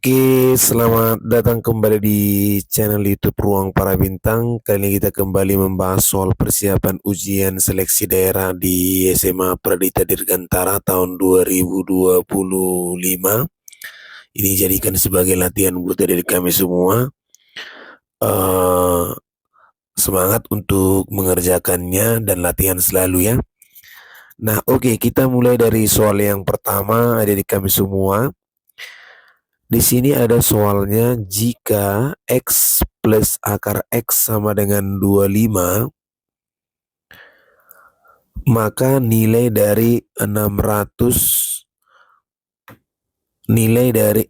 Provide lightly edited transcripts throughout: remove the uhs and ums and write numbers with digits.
Oke, selamat datang kembali di channel YouTube Ruang Para Bintang. Kali ini kita kembali membahas soal persiapan ujian seleksi daerah di SMA Pradita Dirgantara tahun 2025. Ini jadikan sebagai latihan buat dari kami semua. Eh, Semangat untuk mengerjakannya dan latihan selalu ya. Nah, oke, kita mulai dari soal yang pertama ada di kami semua. Di sini ada soalnya jika X plus akar X sama dengan 25, maka nilai dari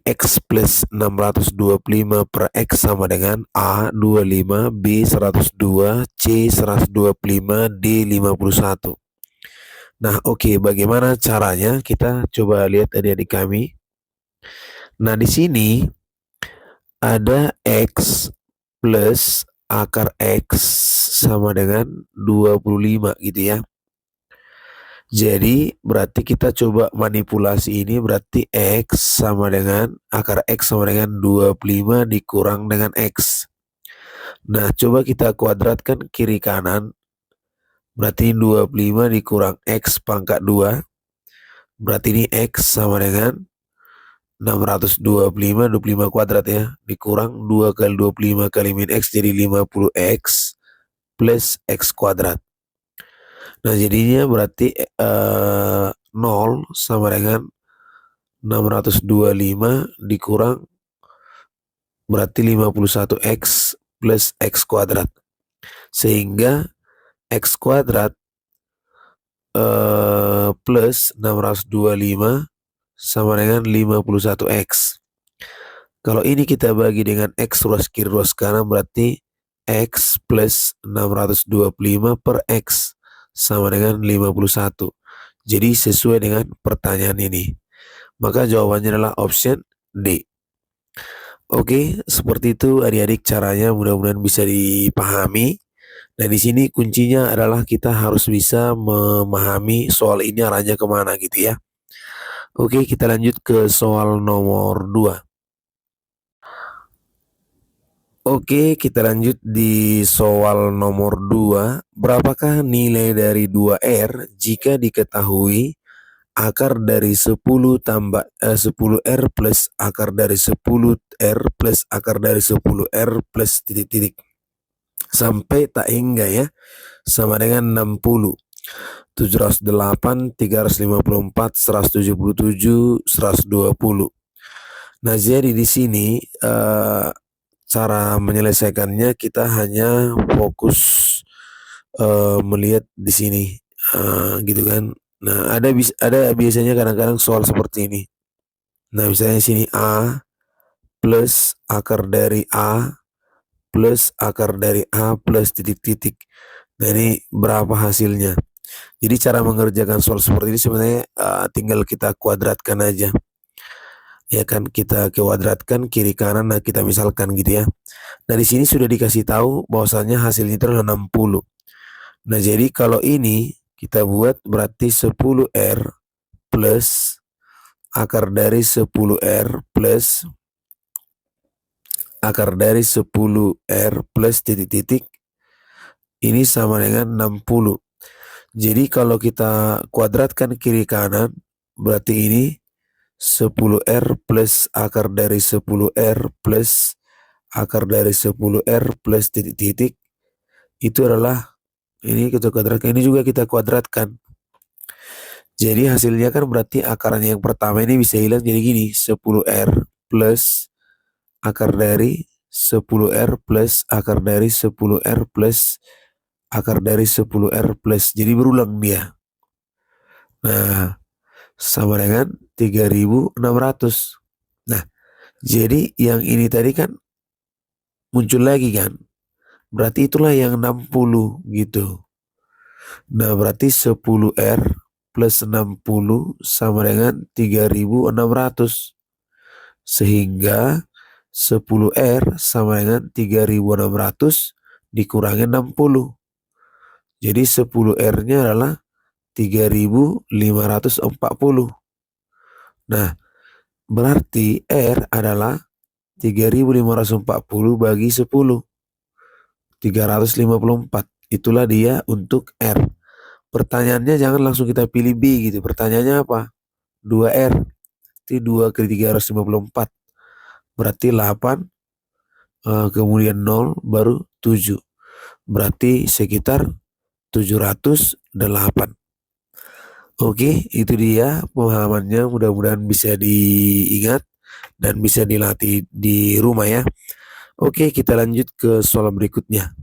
X plus 625 per X sama dengan A 25, B 102, C 125, D 51. Nah, oke, bagaimana caranya? Kita coba lihat adik-adik kami. Nah, di sini ada X plus akar X sama dengan 25 gitu ya. Jadi berarti kita coba manipulasi ini, berarti X sama dengan akar X sama dengan 25 dikurang dengan X. Nah, coba kita kuadratkan kiri kanan. Berarti 25 dikurang X pangkat 2. Berarti ini X sama dengan 625, 25 kuadrat ya, dikurang 2 kali 25 kali min X jadi 50X plus X kuadrat. Nah, jadinya berarti 0 sama dengan 625 dikurang berarti 51X plus X kuadrat. Sehingga X kuadrat plus 625 sama dengan 51X. Kalau ini kita bagi dengan X ruas kiri ruas kanan berarti X plus 625 per X sama dengan 51. Jadi sesuai dengan pertanyaan ini. Maka jawabannya adalah option D. Oke, seperti itu adik-adik caranya, mudah-mudahan bisa dipahami. Nah, di sini kuncinya adalah kita harus bisa memahami soal ini arahnya kemana gitu ya. Oke, kita lanjut ke soal nomor 2. Oke, kita lanjut di soal nomor 2. Berapakah nilai dari 2R jika diketahui akar dari 10 tambah 10R plus akar dari 10R plus akar dari 10R plus titik-titik sampai tak hingga ya, sama dengan 60, 708, 354, 177, 120. Nah, jadi di sini cara menyelesaikannya kita hanya fokus melihat di sini gitu kan. Nah, ada biasanya kadang-kadang soal seperti ini. Nah, misalnya sini A plus akar dari A plus akar dari A plus titik-titik. Nah, ini berapa hasilnya? Jadi cara mengerjakan soal seperti ini sebenarnya tinggal kita kuadratkan aja. Ya kan, kita kuadratkan kiri kanan, nah kita misalkan gitu ya. Nah, di sini sudah dikasih tahu bahwasannya hasilnya itu adalah 60. Nah, jadi kalau ini kita buat berarti 10R plus akar dari 10R plus akar dari 10R plus titik-titik ini sama dengan 60. Jadi kalau kita kuadratkan kiri kanan berarti ini 10R plus akar dari 10R plus akar dari 10R plus titik-titik itu adalah, ini kita kuadratkan, ini juga kita kuadratkan. Jadi hasilnya kan berarti akarnya yang pertama ini bisa hilang jadi gini, 10R plus akar dari 10R plus akar dari 10R plus akar dari 10R plus. Jadi berulang dia. Nah, sama dengan 3600. Nah, jadi yang ini tadi kan muncul lagi kan. Berarti itulah yang 60 gitu. Nah, berarti 10R plus 60 sama dengan 3600. Sehingga 10R sama dengan 3600 dikurangi 60. Jadi 10R-nya adalah 3540. Nah, Berarti R adalah 3540 bagi 10, 354. Itulah dia untuk R. Pertanyaannya jangan langsung kita pilih B gitu. Pertanyaannya apa? 2R. Itu 2 kali 354. Berarti 8, kemudian 0, baru 7. Berarti sekitar 708. Oke, itu dia pemahamannya. Mudah-mudahan bisa diingat dan bisa dilatih di rumah ya. Oke, kita lanjut ke soal berikutnya.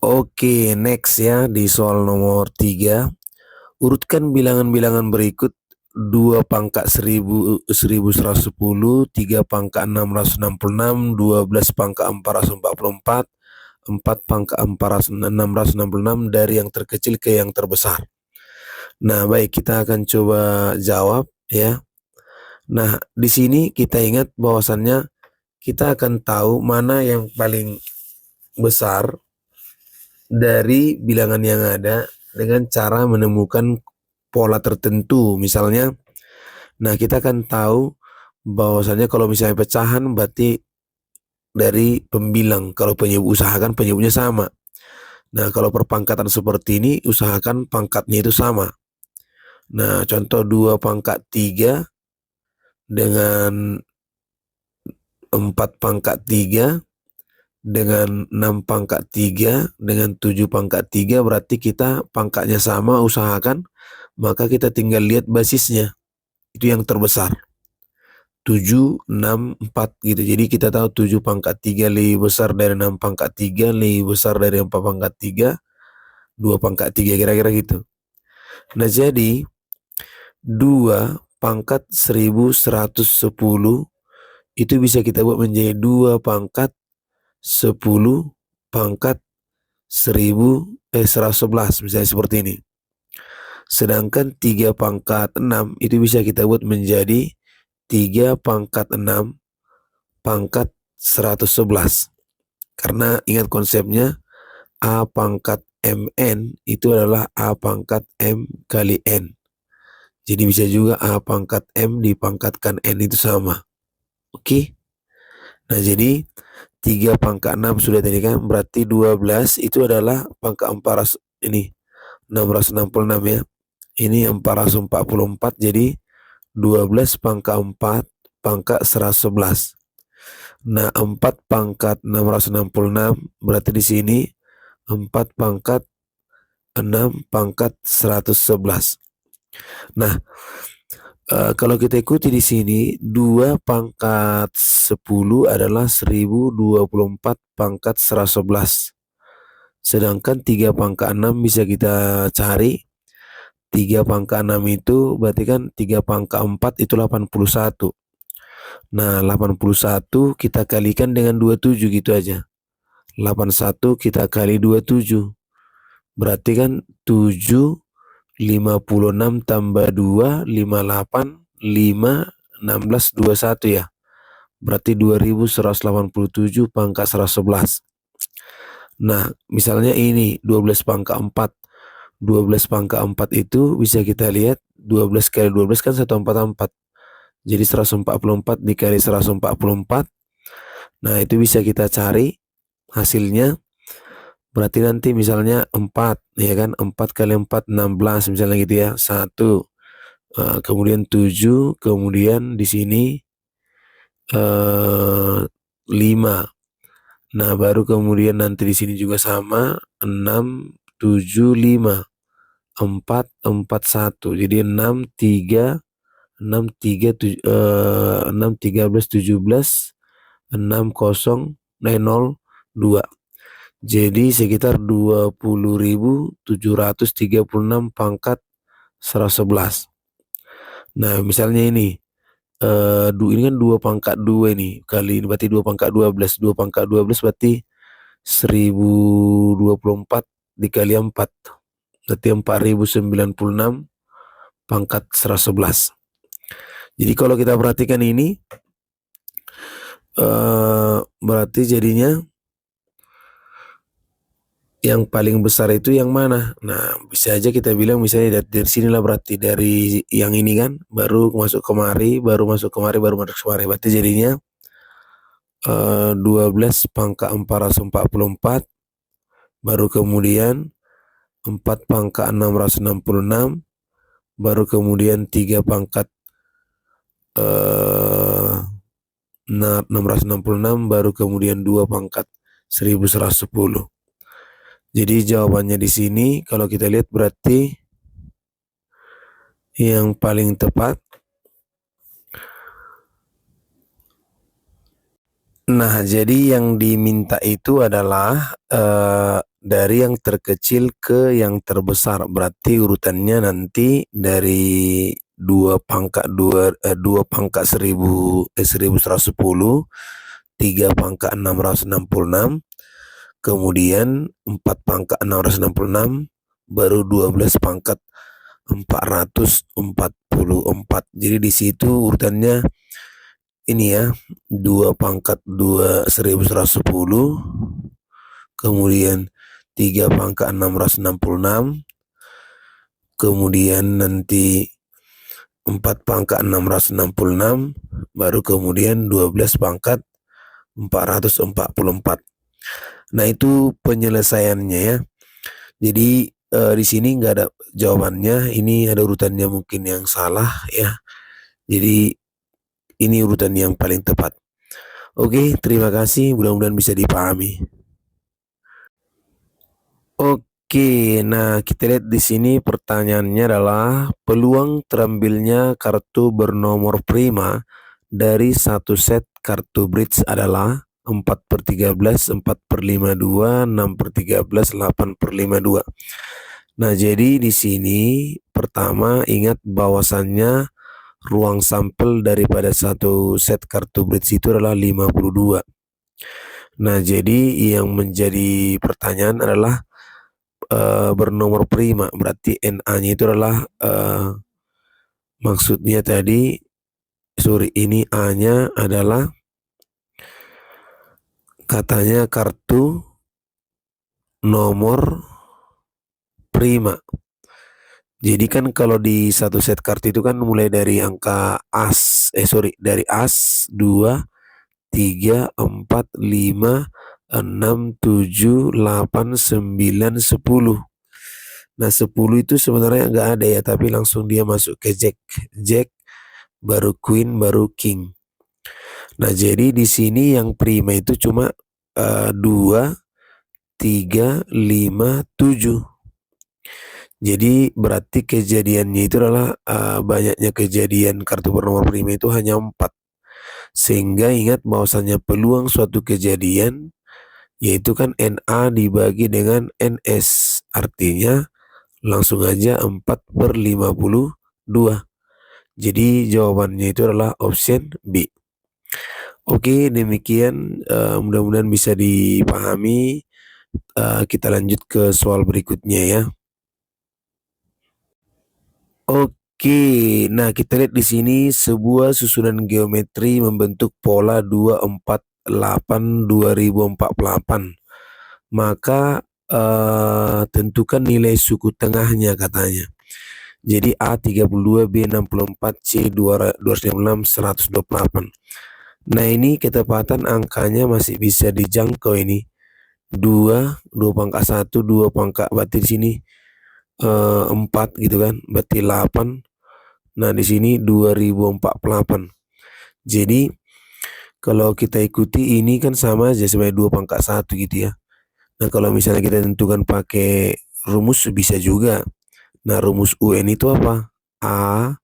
Oke, next ya, di soal nomor 3. Urutkan bilangan-bilangan berikut: 2 pangkat 1000, 1110, 3 pangkat 666, 12 pangkat 444, 4 pangkat 666 dari yang terkecil ke yang terbesar. Nah, baik, kita akan coba jawab ya. Nah, di sini kita ingat bahwasannya kita akan tahu mana yang paling besar dari bilangan yang ada dengan cara menemukan pola tertentu. Misalnya, nah kita akan tahu bahwasannya kalau misalnya pecahan berarti dari pembilang. Kalau penyebut, usahakan penyebutnya sama. Nah, kalau perpangkatan seperti ini, usahakan pangkatnya itu sama. Nah, contoh 2 pangkat 3 dengan 4 pangkat 3 dengan 6 pangkat 3 dengan 7 pangkat 3, berarti kita pangkatnya sama, usahakan. Maka kita tinggal lihat basisnya. Itu yang terbesar. 7, 6, 4 gitu. Jadi kita tahu 7 pangkat 3 lebih besar dari 6 pangkat 3, lebih besar dari 4 pangkat 3, 2 pangkat 3, kira-kira gitu. Nah, jadi 2 pangkat 1110 itu bisa kita buat menjadi 2 pangkat 10 pangkat 111, misalnya seperti ini. Sedangkan 3 pangkat 6 itu bisa kita buat menjadi 3 pangkat 6 pangkat 111. Karena ingat konsepnya, A pangkat MN itu adalah A pangkat M kali N. Jadi bisa juga A pangkat M dipangkatkan N itu sama. Oke. Nah, jadi 3 pangkat 6 sudah tadi kan, berarti 12 itu adalah pangkat 4 ini 666 ya. Ini 444, jadi 12 pangkat 4 pangkat 111. Nah, 4 pangkat 666 berarti di sini 4 pangkat 6 pangkat 111. Nah, kalau kita ikuti di sini, 2 pangkat 10 adalah 1024 pangkat 111. Sedangkan 3 pangkat 6 bisa kita cari. 3 pangkat 6 itu berarti kan 3 pangkat 4 itu 81. Nah, 81 kita kalikan dengan 27 gitu aja. 81 kita kali 27. Berarti kan 7, 56 tambah 2, 58, 5, 16, 21 ya. Berarti 2187 pangkat 111. Nah, misalnya ini 12 pangkat 4. 12 pangkat 4 itu bisa kita lihat 12 kali 12 kan 144. Jadi 144 dikali 144. Nah, itu bisa kita cari hasilnya. Berarti nanti misalnya 4 ya kan, 4 kali 4 16 misalnya gitu ya. 1, kemudian 7, kemudian di sini 5. Nah, baru kemudian nanti di sini juga sama 6, 7, 5, 4, 4, 1. Jadi 6, 3, 6, 3, 6, 13, 17, 6, 0, 0, 2. Jadi sekitar 20.736 pangkat 111. Nah, misalnya ini, ini kan 2 pangkat 2 ini, kali ini berarti 2 pangkat 12. 2 pangkat 12 berarti 1024 dikali 4. Berarti 4096 pangkat 111. Jadi kalau kita perhatikan ini, berarti jadinya yang paling besar itu yang mana? Nah, bisa aja kita bilang misalnya dari sinilah, berarti dari yang ini kan, baru masuk kemari, baru masuk kemari, baru masuk kemari. Berarti jadinya 12 pangkat 444, baru kemudian 4 pangkat 666, baru kemudian 3 pangkat 666, baru kemudian 2 pangkat 1110. Jadi jawabannya di sini kalau kita lihat berarti yang paling tepat. Nah, jadi yang diminta itu adalah dari yang terkecil ke yang terbesar. Berarti urutannya nanti dari 2 pangkat 1110, 3 pangkat 666, kemudian 4 pangkat 666, baru 12 pangkat 444. Jadi di situ urutannya ini ya, 2 pangkat 1110, kemudian 3 pangkat 666, kemudian nanti 4 pangkat 666, baru kemudian 12 pangkat 444. Nah, itu penyelesaiannya ya. Jadi di sini nggak ada jawabannya, ini ada urutannya mungkin yang salah ya. Jadi ini urutan yang paling tepat. Oke, terima kasih. Mudah-mudahan bisa dipahami. Oke, nah kita lihat di sini pertanyaannya adalah peluang terambilnya kartu bernomor prima dari satu set kartu bridge adalah 4/13, 4/52, 6/13, 8/52. Nah, jadi di sini pertama ingat bahwasannya ruang sampel daripada satu set kartu bridge itu adalah 52. Nah, jadi yang menjadi pertanyaan adalah bernomor prima, berarti NA-nya itu adalah maksudnya tadi, ini A-nya adalah katanya kartu nomor prima. Jadi kan kalau di satu set kartu itu kan mulai dari angka dari as 2, 3, 4, 5, 6, 7, 8, 9, 10. Nah, 10 itu sebenarnya nggak ada ya, tapi langsung dia masuk ke Jack. Jack, baru Queen, baru King. Nah, jadi di sini yang prima itu cuma 2, 3, 5, 7. Jadi berarti kejadiannya itu adalah banyaknya kejadian kartu bernomor prima itu hanya 4. Sehingga ingat bahwasannya peluang suatu kejadian yaitu kan NA dibagi dengan NS. Artinya langsung aja 4/52. Jadi jawabannya itu adalah option B. Oke, demikian mudah-mudahan bisa dipahami. Kita lanjut ke soal berikutnya ya. Oke, nah kita lihat di sini sebuah susunan geometri membentuk pola 248 2048. Maka tentukan nilai suku tengahnya katanya. Jadi A 32, B 64, C 256, 128. Nah, ini ketepatan angkanya masih bisa dijangkau ini. 2 pangkat 1, 2 pangkat, berarti di sini 4 gitu kan, berarti 8. Nah, di sini 2048. Jadi kalau kita ikuti ini kan sama aja sebagai 2 pangkat 1 gitu ya. Nah, kalau misalnya kita tentukan pakai rumus bisa juga. Nah, rumus UN itu apa? A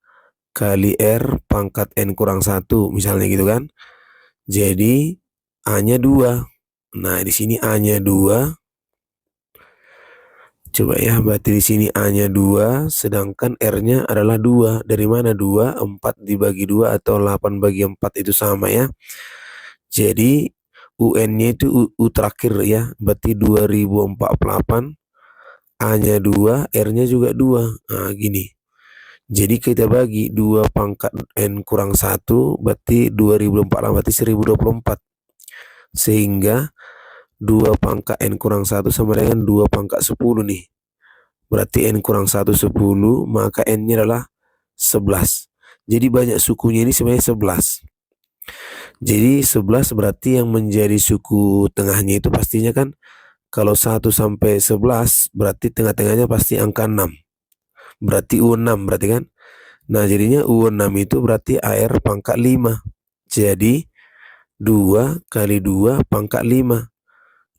kali R pangkat N kurang 1 misalnya gitu kan. Jadi A-nya 2. Nah, di sini A-nya 2. Coba ya, berarti di sini A-nya 2, sedangkan R-nya adalah 2. Dari mana 2? 4 dibagi 2 atau 8 bagi 4 itu sama ya. Jadi UN-nya itu U terakhir ya, berarti 2048. A-nya 2, R-nya juga 2. Nah, gini. Jadi kita bagi 2 pangkat N kurang 1, berarti 2048, berarti 1024. Sehingga 2 pangkat N kurang 1 sama dengan 2 pangkat 10 nih. Berarti N kurang 1 10, maka N-nya adalah 11. Jadi banyak sukunya ini sebenarnya 11. Jadi 11 berarti yang menjadi suku tengahnya itu pastinya kan kalau 1 sampai 11 berarti tengah-tengahnya pasti angka 6. Berarti U6 berarti kan. Nah jadinya U6 itu berarti AR pangkat 5. Jadi 2 kali 2 pangkat 5.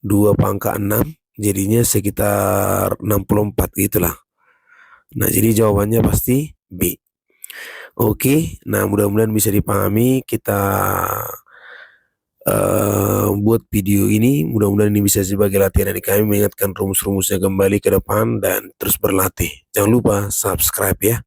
2 pangkat 6 jadinya sekitar 64 gitulah. Nah jadi jawabannya pasti B. Oke, nah mudah-mudahan bisa dipahami. Kita buat video ini, mudah-mudahan ini bisa sebagai latihan dari kami mengingatkan rumus-rumusnya kembali ke depan dan terus berlatih. Jangan lupa subscribe ya.